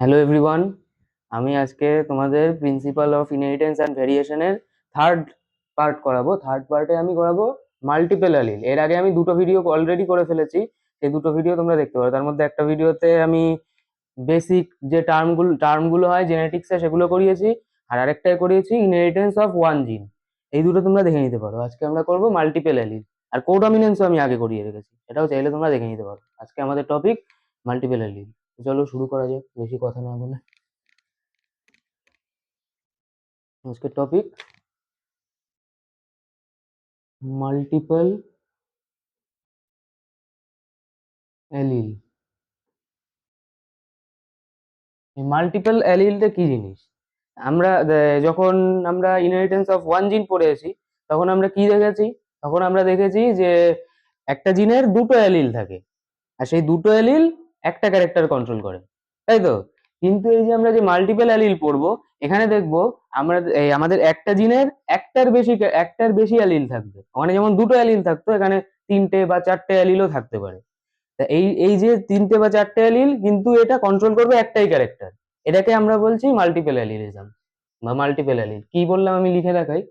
Hello everyone, আমি আজকে তোমাদের প্রিন্সিপাল অফ ইনহেরিটেন্স অ্যান্ড ভেরিয়েশনের থার্ড পার্ট করাবো। থার্ড পার্টে আমি করাবো মাল্টিপল অ্যালিল। এর আগে আমি দুটো ভিডিও অলরেডি করে ফেলেছি, সেই দুটো ভিডিও তোমরা দেখতে পারো। তার মধ্যে একটা ভিডিওতে আমি বেসিক যে টার্মগুলো হয় জেনেটিক্সে সেগুলো করিয়েছি, আর আরেকটায় করিয়েছি ইনহেরিটেন্স অফ ওয়ান জিন। এই দুটো তোমরা দেখে নিতে পারো। আজকে আমরা করবো মাল্টিপল অ্যালিল, আর কোডমিনেন্সও আমি আগে করিয়ে রেখেছি, এটাও চাইলে তোমরা দেখে নিতে পারো। আজকে আমাদের টপিক মাল্টিপল অ্যালিল। চলো শুরু করা যাক বেশি কথা না বলে। আজকের টপিক মাল্টিপল অ্যালিল। এই মাল্টিপল অ্যালিলটা কি জিনিস? আমরা যখন আমরা ইনহেরিটেন্স অফ ওয়ান জিন পড়েছি, তখন আমরা কি দেখেছি? তখন আমরা দেখেছি যে একটা জিনের দুটো অ্যালিল থাকে, আর সেই দুটো অ্যালিল একটা ক্যারেক্টার কন্ট্রোল করে, তাই তো? কিন্তু এই যে আমরা যে মাল্টিপল অ্যালিল পড়বো, এখানে দেখবো আমরা আমাদের একটা জিনের একটার বেশি অ্যালিল থাকবে। ওখানে যেমন দুটো অ্যালিল থাকতো, এখানে তিনটে বা চারটে অ্যালিলও থাকতে পারে। তা এই এই যে তিনটে বা চারটে অ্যালিল, কিন্তু এটা কন্ট্রোল করবে একটাই ক্যারেক্টার। এটাকে আমরা বলছি মাল্টিপল অ্যালিলিজম বা মাল্টিপল অ্যালিল। কি বললাম আমি লিখে দেখাই।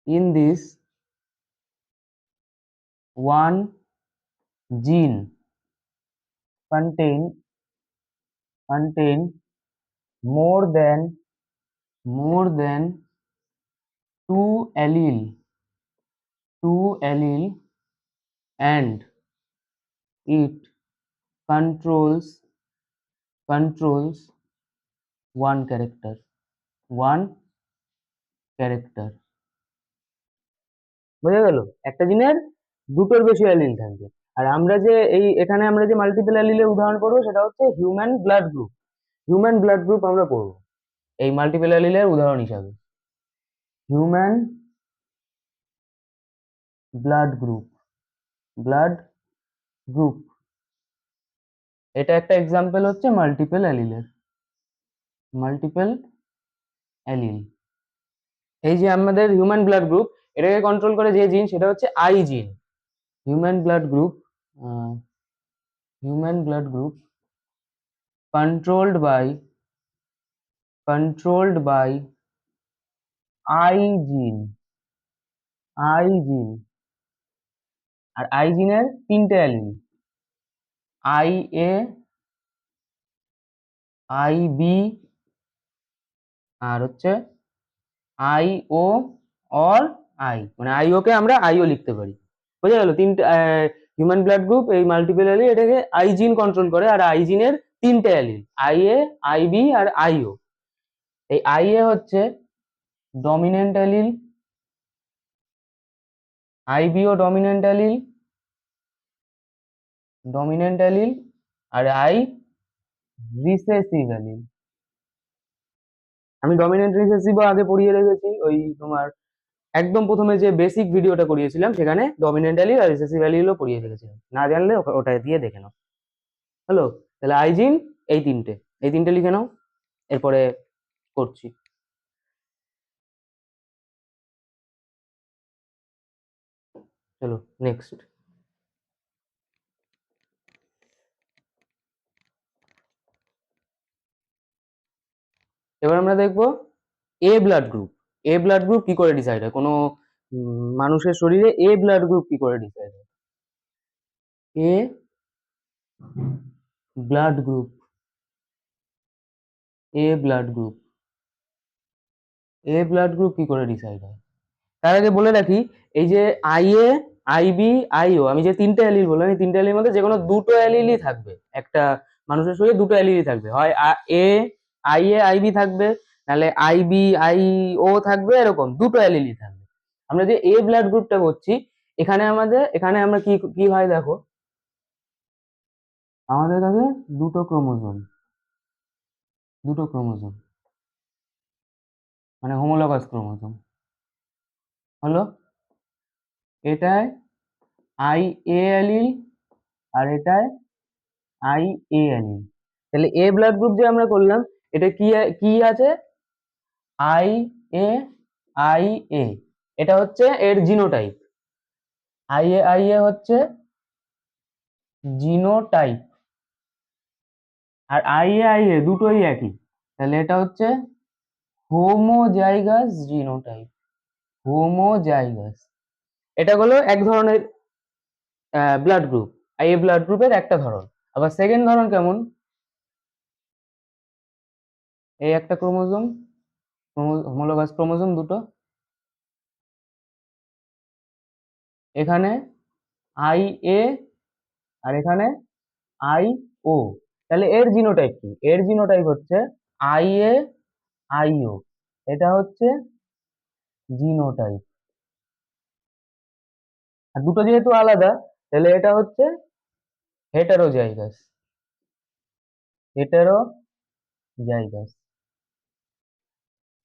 ইন দিস ওয়ান জিন contain contain more than more than two allele and it controls one character. বোঝা গেল? একটা জিনের দুটোর বেশি অ্যালিল থাকবে। আর আমরা যে এখানে আমরা যে মাল্টিপল অ্যালিলের উদাহরণ করবো, সেটা হচ্ছে human blood group. Human blood group আমরা পড়বো এই মাল্টিপল অ্যালিলের উদাহরণ হিসাবে। Human blood group blood group এটা একটা এক্সাম্পল হচ্ছে মাল্টিপল অ্যালিলের। মাল্টিপল অ্যালিল, এই যে আমাদের হিউম্যান ব্লাড গ্রুপ, এটাকে কন্ট্রোল করে যে জিন, সেটা হচ্ছে I gene. Human blood group human blood group controlled by controlled by I gene I gene। আর আই জিনের তিনটে allele, I A, I B, আর হচ্ছে আই ও অর আই, মানে আই ও কে আমরা আই ও লিখতে পারি। বোঝা গেল? তিনটে হিউম্যান ব্লাড গ্রুপ এই মাল্টিপল অ্যালিল, এটাকে আই জিন কন্ট্রোল করে। আর আই জিনের তিনটে allele, I A, I B আর আই ও। এই আই এ হচ্ছে ডমিনেন্ট অ্যালিল, আই বি ও ডমিনেন্ট অ্যালিল, আর আই রিসেসিভ অ্যালিল। আমি ডমিনেন্ট রিসেসিভও আগে পড়িয়ে রেখেছি, ওই তোমার একদম প্রথমে যে বেসিক ভিডিওটা করিয়েছিলাম, সেখানে ডমিনেন্ট অ্যালিল আর রিসেসিভ অ্যালিলও পড়িয়ে রেখেছিলাম। না জানলে ওটা দিয়ে দেখে নাও। হ্যালো, তাহলে আইজিন এই তিনটে লিখে নাও, এরপরে করছি। চলো নেক্সট। এবার আমরা দেখবো এ ব্লাড গ্রুপ কি করে ডিসাইড হয় কোনো মানুষের শরীরে। এ ব্লাড গ্রুপ কি করে ডিসাইড হয়? A blood group A blood group A blood group কি করে ডিসাইড হয়? তার আগে বলে রাখি, এই যে I A, I B, I O, আমি যে তিনটে অ্যালিল বললাম, এই তিনটে অ্যালির মধ্যে যে কোনো দুটো অ্যালিলই থাকবে। একটা মানুষের শরীরে দুটো অ্যালিলই থাকবে, হয় এ, আই এ, আই বি থাকবে, নাহলে আই বি, আই ও থাকবে, এরকম দুটো অ্যালিলই থাকবে। আমরা যে এ ব্লাড গ্রুপটা করছি, এখানে আমরা কি কি হয় দেখো, আমাদের কাছে দুটো ক্রোমোজোম মানে হোমোলগাস ক্রোমোজোম হলো। এটায় আই এ অ্যালিল আর এটায় আই এ অ্যালিল। তাহলে এ ব্লাড গ্রুপ যে আমরা করলাম, এটা কি কি আছে? আই এ, আই এ, এটা হচ্ছে এর জিনোটাইপ। আই এ হচ্ছে জিনোটাইপ। আর আই এ দুটোই একই, তাহলে এটা হচ্ছে হোমোজাইগাস জিনোটাইপ। হোমোজাইগাস, এটা হলো এক ধরনের ব্লাড গ্রুপ, এই ব্লাড গ্রুপের একটা ধরন। আবার সেকেন্ড ধরন কেমন, এই একটা ক্রোমোজোম, হোমোলোগাস ক্রোমোজোম দুটো, এখানে আই এ আর এখানে আই ও, তাহলে এর জিনোটাইপ কি, এর জিনোটাইপ হচ্ছে আই এ আই ও, এটা হচ্ছে জিনোটাইপ। আর দুটো যেহেতু আলাদা, তাহলে এটা হচ্ছে heterozygous. Heterozygous,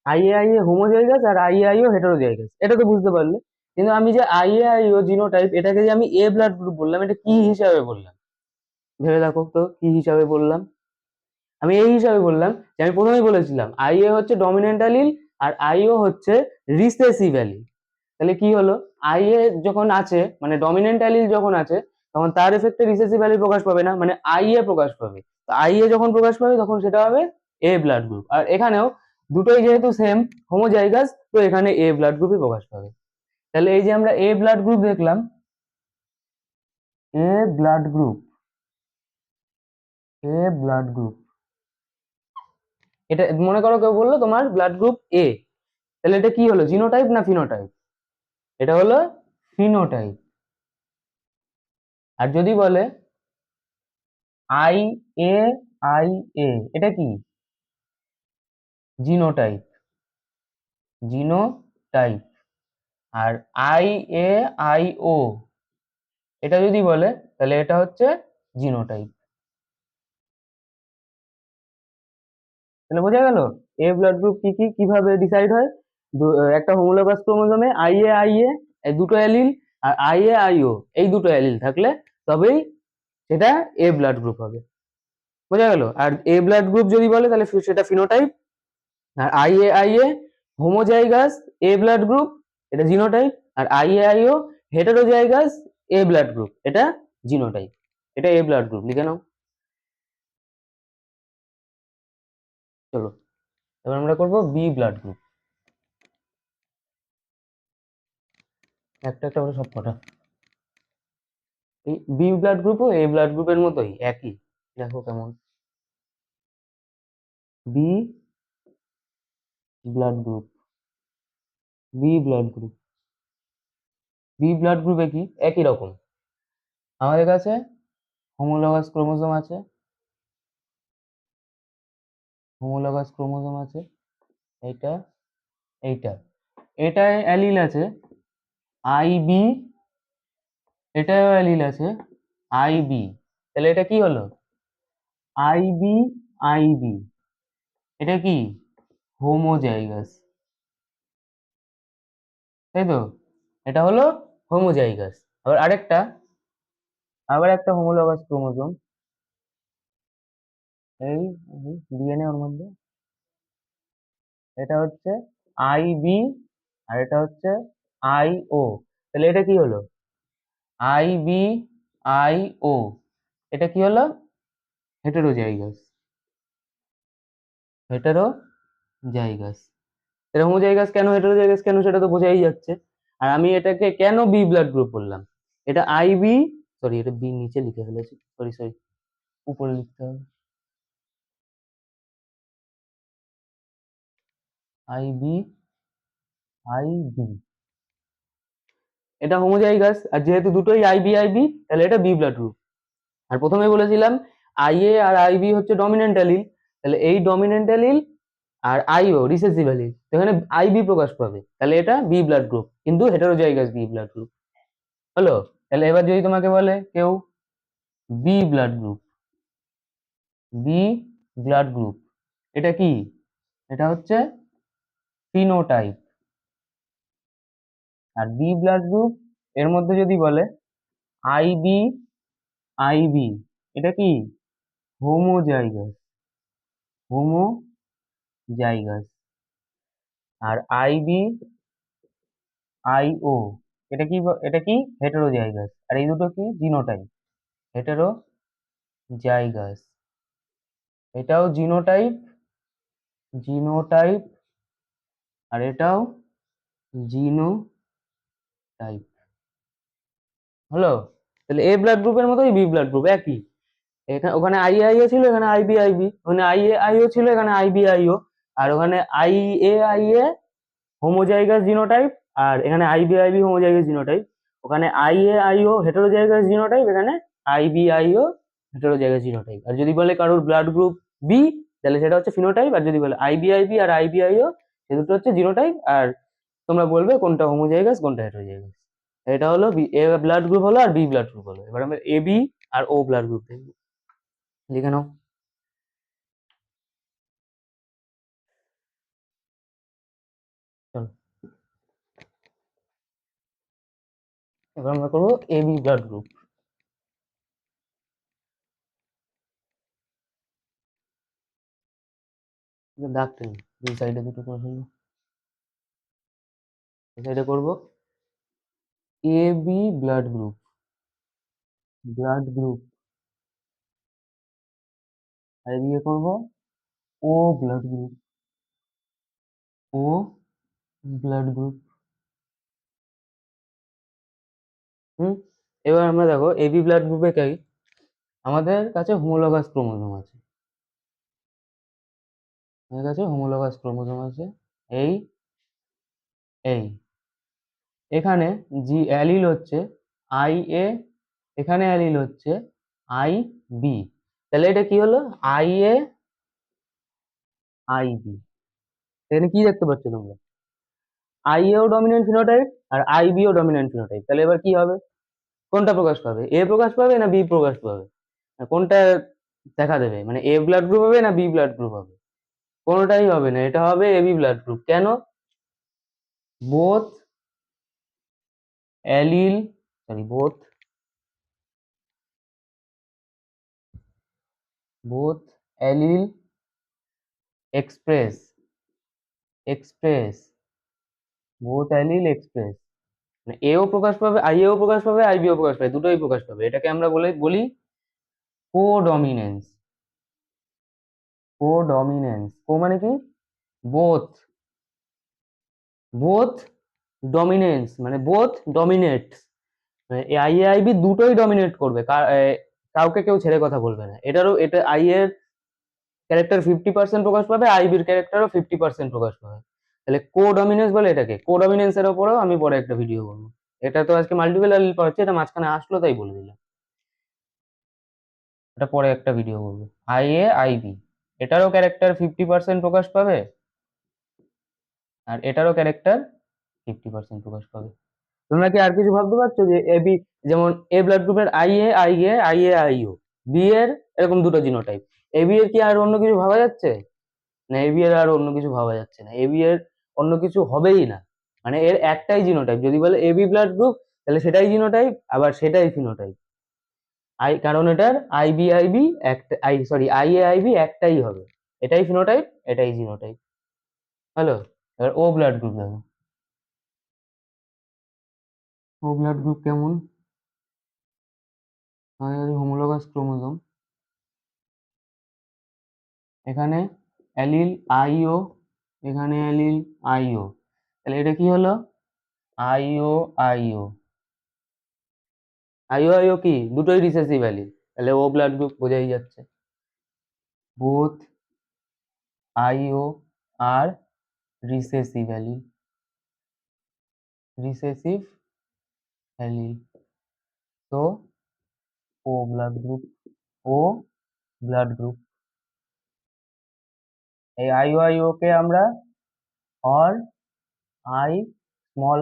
I A homozygous আর আই এ হেটারোজাইগাস, এটা তো বুঝতে পারলে। কিন্তু আমি যে আই এ জিনোটাইপ, এটাকে যে আমি এ ব্লাড গ্রুপ বললাম, এটা কি হিসাবে বললাম ভেবে দেখো তো, কি হিসাবে বললাম? আমি এই হিসাবে বললাম যে আমি প্রথমেই বলেছিলাম আই এ হচ্ছে ডমিনেন্ট অ্যালিল আর আই ও হচ্ছে রিসেসিভ অ্যালিল। তাহলে কি হলো, আই এ যখন আছে মানে ডমিনেন্ট অ্যালিল যখন আছে, তখন তার এফেক্টে রিসেসিভ অ্যালিল প্রকাশ পাবে না, মানে আই এ প্রকাশ পাবে। তো আই এ যখন প্রকাশ পাবে তখন সেটা হবে এ ব্লাড গ্রুপ। আর এখানেও দুটোই যেহেতু সেম হোমোজাইগাস, তো এখানে এ ব্লাড গ্রুপই প্রকাশ পাবে। তাহলে এই যে আমরা এ ব্লাড গ্রুপ দেখলাম, এ blood group, A blood group, এটা মনে করো কেউ বললো তোমার ব্লাড গ্রুপ এ, তাহলে এটা কি হলো, জিনোটাইপ না ফিনোটাইপ? এটা হলো ফিনোটাইপ। আর যদি বলে আই এ আই এ, এটা কি, জিনোটাইপ, জিনোটাইপ। আর আই এ আই ও, এটা যদি বলে তাহলে এটা হচ্ছে জিনোটাইপ। তাহলে বোঝা গেল এ ব্লাড গ্রুপ কি কি কিভাবে ডিসাইড হয়। একটা হোমোলোগাস ক্রোমোজোমে আই এ এই দুটো অ্যালিল, আর আই এ আই ও এই দুটো অ্যালিল থাকলে তবেই সেটা এ ব্লাড গ্রুপ হবে। বোঝা গেল? আর এ ব্লাড গ্রুপ যদি বলে তাহলে সেটা ফিনোটাইপ। আর I A homozygous A blood group, এটা জিনোটাইপ। আর I A I O heterozygous A blood group, এটা জিনোটাইপ। এটা এ ব্লাড গ্রুপ, লিখে নাও। চলো এবার আমরা করব বি ব্লাড গ্রুপ, একটা একটা করে সব কটা। এই বি ব্লাড গ্রুপও এ ব্লাড গ্রুপের মতোই একই, দেখো কেমন। B blood group, B blood group, B blood গ্রুপে কি একই রকম, আমাদের কাছে হোমোলগাস ক্রোমোজোম আছে, হোমোলগাস ক্রোমোজোম আছে, এইটা এইটা, এটায় অ্যালিল আছে আই বি, এটাও অ্যালিল আছে আই বি, তাহলে এটা কি হলো, আই বি আই বি, এটা কি হোমোজাইগাস, তাই তো, এটা হলো হোমোজাইগাস। আবার আরেকটা, আবার একটা হোমোলগাস ক্রোমোজোম, এই ডিএনএ ওর মধ্যে, এটা হচ্ছে আই বি আর এটা হচ্ছে আই ও, তাহলে এটা কি হলো, আই বি আই ও, এটা কি হলো হেটেরোজাইগাস, হেটেরোজাইগাস। এটা হোমোজাইগাস কেন, হেটেরোজাইগাস কেন, সেটা তো বোঝাই যাচ্ছে। আর আমি এটাকে কেন বি ব্লাড গ্রুপ বললাম, এটা আই বি, সরি এটা বি নিচে লিখে ফেলেছি, সরি সরি, উপরে লিখতে হবে, আই বি আই বি, এটা হোমোজাইগাস। আর যেহেতু দুটোই আই বি তাহলে এটা বি ব্লাড গ্রুপ। আর প্রথমে বলেছিলাম আই এ আর আই বি হচ্ছে ডমিনেন্ট অ্যালিল, তাহলে এই ডমিনেন্ট অ্যালিল আর আইও রিসেসিভ অ্যালিল, এখানে আই বি প্রকাশ পাবে, তাহলে এটা বি ব্লাড গ্রুপ, কিন্তু হেটারোজাইগাস বি ব্লাড গ্রুপ হলো। তাহলে এবার যদি তোমাকে বলে কেউ B blood group, B blood group, এটা কি, এটা হচ্ছে ফিনোটাইপ। আর বি ব্লাড গ্রুপ এর মধ্যে যদি বলে আই বি আই বি, এটা কি হোমোজাইগাস, হোমোজাইগাস। আর আই বি আই ও, এটা কি এটা কি হেটেরোজাইগাস। আর এই দুটো কি জিনোটাইপ, হেটেরোজাইগাস। এটাও জিনোটাইপ, জিনোটাইপ, আর এটাও জিনোটাইপ। হলো? তাহলে এ ব্লাড গ্রুপের মতোই বি ব্লাড গ্রুপ একই। এখানে ওখানে আই এ আই ও ছিল, এখানে আই বি আই বি, ওখানে আই এ আই ও ছিল, এখানে আই বি আই ও, আর ওখানে আই এ হোমোজাইগাস জিনোটাইপ, আর এখানে I B I B homozygous genotype. ওখানে I A I O heterozygous genotype, এখানে I B I O heterozygous genotype. আর যদি বলে কারোর ব্লাড গ্রুপ বি, তাহলে সেটা হচ্ছে ফিনোটাইপ। আর যদি বলে আই বি আই বি আর আই বি আই ও, সে দুটো হচ্ছে জিনোটাইপ। আর তোমরা বলবে কোনটা হোমোজাইগাস কোনটা হেটেরোজাইগাস। এটা হলো বি এ ব্লাড গ্রুপ হলো, আর বি ব্লাড গ্রুপ হলো। এবার আমরা A B R O blood group দেখবো। লিখে নাও। চলো, এবার আমরা করবো এ বি ব্লাড গ্রুপ। দাগ টেনে দুই সাইডে দুটো করে ফেলবো। এই সাইডে করবো A B blood group, blood group. আর এদিকে করবো O blood group, O blood group. হুম। এবার আমরা দেখো এবি ব্লাড গ্রুপে কি আমাদের কাছে হোমোলগাস ক্রোমোজোম আছে, আমাদের কাছে হোমোলগাস ক্রোমোজোম আছে। এই এই এখানে জি অ্যালিল হচ্ছে আই এ, এখানে অ্যালিল হচ্ছে আই বি। তাহলে এটা কি হলো? I A I B. এখানে কি দেখতে পাচ্ছ তোমরা? আই এও ডমিনেন্ট ফিনোটাইপ আর আই বি ও ডমিনেন্ট ফিনোটাইপ। তাহলে এবার কি হবে? কোনটা প্রকাশ পাবে? এ প্রকাশ পাবে না বি প্রকাশ পাবে? কোনটা দেখা দেবে? মানে এ ব্লাড গ্রুপ হবে না বি ব্লাড গ্রুপ হবে? কোনোটাই হবে না, এটা হবে এবি ব্লাড গ্রুপ। কেন? Both allele, sorry both allele express, express, both allele express. মানে এও প্রকাশ পাবে, আই এও প্রকাশ পাবে, আই বিও প্রকাশ পাবে, দুটোই প্রকাশ পাবে। এটাকে আমরা বলি কোডমিনেন্স। কোডমিনেন্স, কো মানে কি? বোথ, বোথ ডমিনেন্স মানে both dominates. I A I B দুটোই ডমিনেট করবে, কাউকে কেউ ছেড়ে কথা বলবে না। এটারও এটা আই এর ক্যারেক্টার 50% প্রকাশ পাবে, আই বির ক্যারেক্টারও 50% প্রকাশ পাবে। তাহলে কো ডমিনেন্স বলে এটাকে। কো ডমিনেন্স এর ওপরেও আমি পরে একটা ভিডিও করবো। এটা তো আজকে মাল্টিপল অ্যালিল পড়াচ্ছি, এটা মাঝখানে আসলো তাই বলে দিলাম। এটা পরে একটা ভিডিও করবো। আই এ আই বি, এটারও ক্যারেক্টার 50% প্রকাশ পাবে, আর এটারও ক্যারেক্টার 50% প্রকাশ পাবে। তোমরা কি আর কিছু ভাবতে পারছো যে এ বি, যেমন এ ব্লাড গ্রুপের I A I O, B এর এরকম দুটো জিনোটাইপ, এ বি এর কি আর অন্য কিছু ভাবা যাচ্ছে? না, এ বি এর আর অন্য কিছু ভাবা যাচ্ছে না, এ বি এর অন্য কিছু হবেই না। মানে এর একটাই জিনোটাইপ। যদি বলে এ বি ব্লাড গ্রুপ, তাহলে সেটাই জিনোটাইপ, আবার সেটাই ফিনোটাইপ। কারণ এটার আই বি আই বি একটা, আই এ আই বি একটাই হবে। এটাই ফিনোটাইপ, এটাই জিনোটাইপ। হ্যালো? এবার ও ব্লাড গ্রুপ দেখো। ও ব্লাড গ্রুপ কেমন? হোমোলোগাস ক্রোমোজোম, এখানে অ্যালিল আইও, এখানে অ্যালিল আইও। তাহলে এটা কি হলো? আইও আইও, আইও আইও কি দুটোই রিসেসিভ অ্যালিল। তাহলে ও ব্লাড গ্রুপ বোঝাই যাচ্ছে। বোথ আইও আর রিসেসিভ অ্যালিল, রিসেসিভ অ্যালিল। তো ও blood group, O blood group. এই আইও আইও কে আমরা অর আই স্মল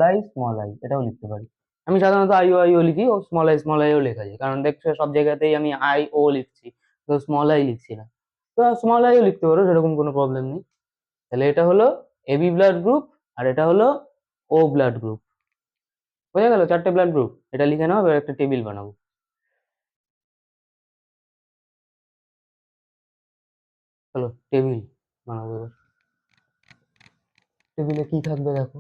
আই এটাও লিখতে পারি। আমি সাধারণত আইও লিখি, ও স্মল আইও লেখা যায়, কারণ দেখছো সব জায়গাতেই আমি আই ও লিখছি, তো স্মল আই লিখছি না। তো স্মল আইও লিখতে পারো, সেরকম কোনো প্রবলেম নেই। তাহলে এটা হলো এবি ব্লাড গ্রুপ, আর এটা হলো ও ব্লাড গ্রুপ। বোঝা গেল? চারটে ব্লাড গ্রুপ। এটা লিখে নাও, এবার একটা টেবিল বানাবো। চলো টেবিল বানাবো এবার। টেবিলে কি থাকবে দেখো।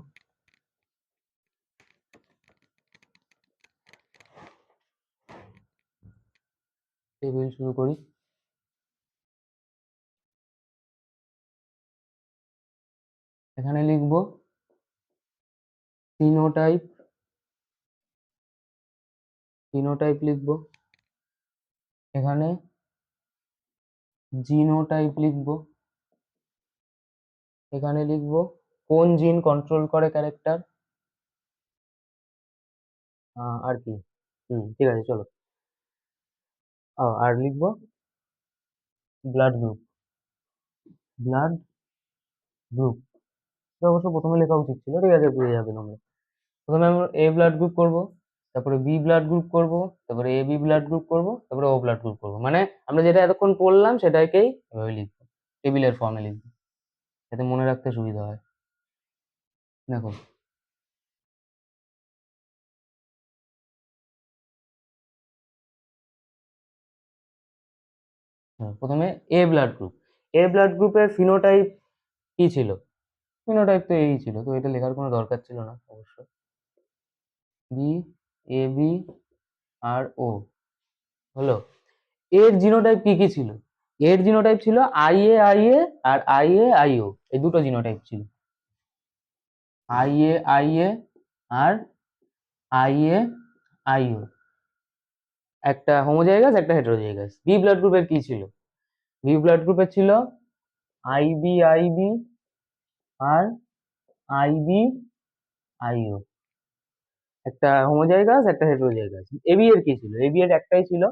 টেবিল শুরু করি। এখানে লিখবো ফিনোটাইপ, ফিনোটাইপ লিখবো, এখানে জিনোটাইপ লিখবো, এখানে লিখবো কোন জিন কন্ট্রোল করে ক্যারেক্টার, আর কি, ঠিক আছে চলো। আর লিখবো ব্লাড গ্রুপ, ব্লাড গ্রুপ। এটা অবশ্য প্রথমে লেখা উচিত ছিল, ঠিক আছে বুঝে যাবে তোমরা। প্রথমে আমরা এ ব্লাড গ্রুপ করব, তারপরে বি ব্লাড গ্রুপ করব, তারপরে এ বি ব্লাড গ্রুপ করব, তারপরে ও ব্লাড গ্রুপ করব। মানে আমরা যেটা এতক্ষণ পড়লাম সেটাকেই এভাবে লিখবো, টেবিলের ফর্মে লিখবো, যাতে মনে রাখতে সুবিধা হয়। দেখো, প্রথমে এ ব্লাড গ্রুপ, এ ব্লাড গ্রুপের ফিনোটাইপ কি ছিল? ফিনোটাইপ তো এই ছিল, তো এটা লেখার কোনো দরকার ছিল না অবশ্য। বি, এ বি আর ও হলো। এর জিনোটাইপ কি কি ছিল? এর জিনোটাইপ ছিল আই এ আর IA IO, এই দুটো জিনোটাইপ ছিল। IA আর IA IO, একটা হোমোজাইগাস একটা হেটেরোজাইগাস। বি ব্লাড গ্রুপের কি ছিল? বি ব্লাড গ্রুপের ছিল IB আর IB IO, একটা হোমোজাইগাস একটা হেটেরোজাইগাস। এবি এর কি ছিল? এবি এর একটাই ছিল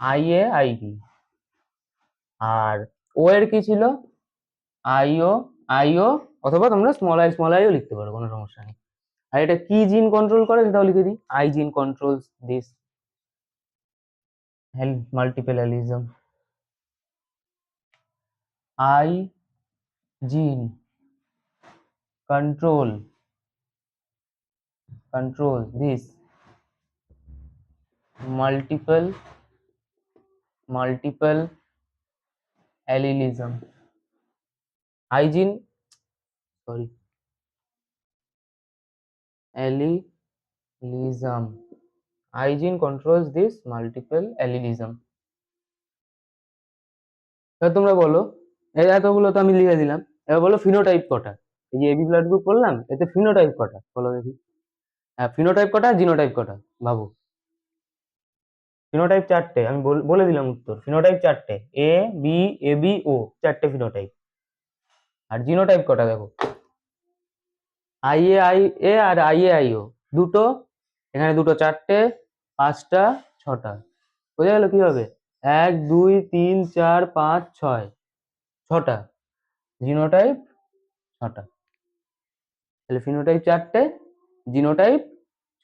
IA IB। আর ও এর কি ছিল? IO অথবা তোমরা স্মল আইও লিখতে পারো, কোনো সমস্যা নেই। আর এটা কি জিন কন্ট্রোল করে সেটাও লিখে দিই, আই জিন কন্ট্রোলস দিস মাল্টিপল অ্যালিজম। আই জিন control this multiple allelism, hygiene, sorry, allelism, hygiene controls this multiple allelism। এবার তোমরা বলো, এই এতগুলো তো আমি লিখে দিলাম, এবার বলো ফিনোটাইপ কটা? এই যে এবি ব্লাড গ্রুপ বললাম, এতে ফিনোটাইপ কটা বলো দেখি। হ্যাঁ, ফিনোটাইপ কটা, জিনোটাইপ কটা ভাবো। ফিনোটাইপ চারটে, আমি বলে দিলাম উত্তর। ফিনোটাইপ চারটে, A B AB O, চারটে ফিনোটাইপ। আর জিনোটাইপ কটা দেখো, IA IA আর IA IO দুটো, এখানে দুটো, চারটে, পাঁচটা, ছটা। বোঝা গেল কি হবে? 1 2 3 4 5 6, ছটা জিনোটাইপ, ছটা। তাহলে ফিনোটাইপ চারটে, জিনোটাইপ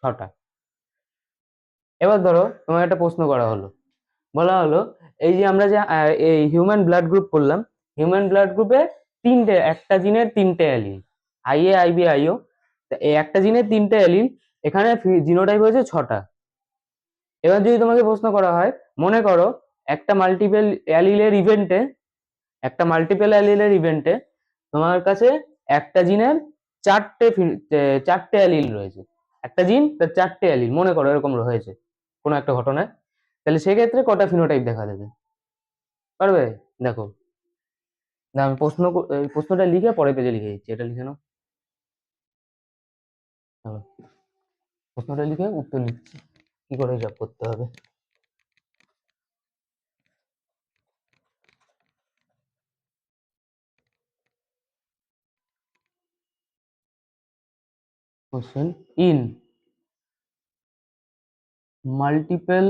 ছটা। এবার ধরো তোমার একটা প্রশ্ন করা হলো, বলা হলো এই যে আমরা যে এই হিউম্যান ব্লাড গ্রুপ করলাম, হিউম্যান ব্লাড গ্রুপে তিনটে, একটা জিনের তিনটে অ্যালিল, IA IB IO, এই একটা জিনের তিনটে অ্যালিল, এখানে জিনোটাইপ হয়েছে ছটা। এবার যদি তোমাকে প্রশ্ন করা হয়, মনে করো একটা মাল্টিপল অ্যালিলের ইভেন্টে, একটা মাল্টিপল অ্যালিলের ইভেন্টে তোমার কাছে একটা জিনের চারটে অ্যালিল রয়েছে, একটা জিন তার চারটে অ্যালিল, মনে করো এরকম হয়েছে কোনো একটা ঘটনায়, তাহলে সেক্ষেত্রে কটা ফিনোটাইপ দেখা দেবে? পারবে? দেখো, না আমি প্রশ্নটা লিখে পরের পেজে লিখে দিচ্ছি, এটা লিখে নাও। চলো, প্রশ্নটা লিখে উত্তর লিখছি, কি করে হিসাব করতে হবে। Question, in multiple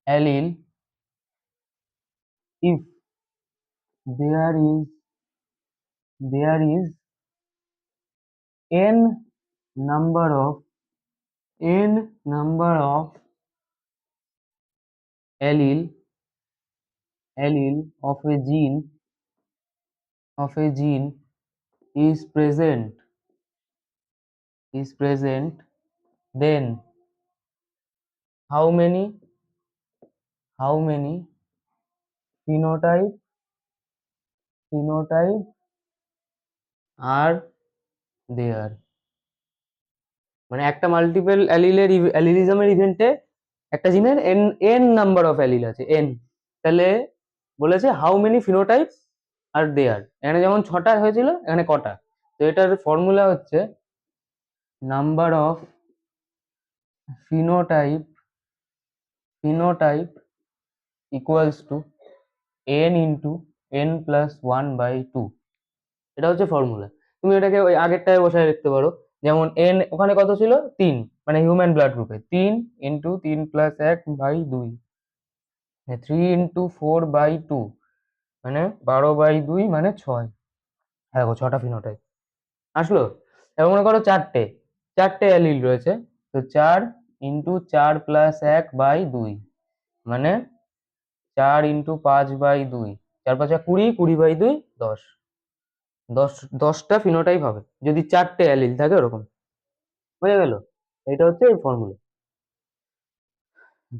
allele, if there is there is n number of allele of a gene is present, then how many phenotype are there? মানে একটা মাল্টিপল অ্যালিলিজমের ইভেন্টে একটা জিনের N N number of allele আছে, এন। তাহলে বলেছে how many phenotype আর দেয়ার, এখানে যেমন 6টা হয়েছিল এখানে কটা। তো এটার ফর্মুলা হচ্ছে number of phenotype phenotype equals to n into n+1/2। এটা হচ্ছে ফর্মুলা। তুমি এটাকে ওই আগেরটায় বসায় রাখতে পারো। যেমন n ওখানে কত ছিল, 3, মানে হিউম্যান ব্লাড গ্রুপে 3 ইন্টু 3+1/2, 3 ইন্টু 4/2, মানে 12/2 মানে 6। দেখো 6টা ফিনোটাইপ আসলো। এবং মনে করো চারটে অ্যালিল রয়েছে, তো 4 ইন্টু 4+1/2, মানে 4 ইন্টু 5/2, 4×5 = 20, 20/2 10। 10টা ফিনোটাইপ হবে যদি চারটে অ্যালিল থাকে ওরকম। বোঝা গেল? এটা হচ্ছে এই ফর্মুলা।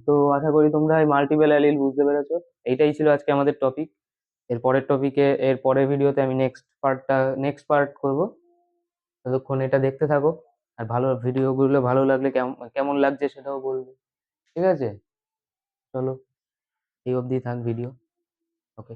তো আশা করি তোমরা এই মাল্টিপল অ্যালিল বুঝতে পেরেছো। এইটাই ছিল আজকে আমাদের টপিক। এর পরের ভিডিওতে আমি নেক্সট পার্ট করব। ততক্ষণ এটা দেখতে থাকো। আর ভালো ভিডিওগুলো ভালো লাগলে কেমন লাগছে সেটাও বলবে। ঠিক আছে? চলো, এই অবধি থাক ভিডিও। ওকে।